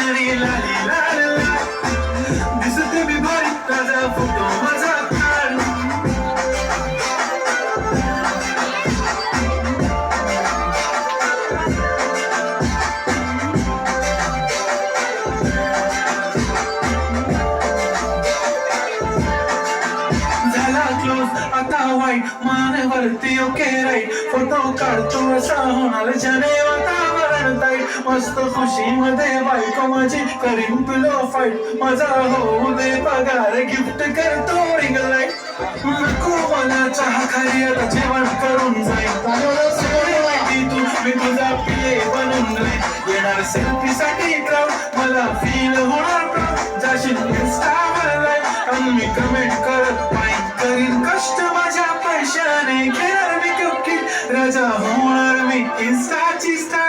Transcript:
चेहरी लाली लाल लाल दिसते मी भारी ताजा फोटो माझा काढ झाला क्लोज आता वाईट मानेवरती ओके राईट फोटो काढतो असा होणार ज्याने वातावरण ताईट मस्त खुशीमध्ये बायको माझी करीन पिलो फाईट माझा होऊ दे पगार गिफ्ट करतो रिंग लाईट नको मला चहा खाली आता जेवण करून जाईल तू मी तुझा पिले बनून जाईल येणार सेल्फी साठी क्राऊड मला फील होणार प्राऊड जाशील इंस्टावर लाईक आणि मी कमेंट करत पाहिजे करीन कष्ट माझ्या पैशाने घेणार मी कपकी राजा होणार मी इंस्टाची स्टार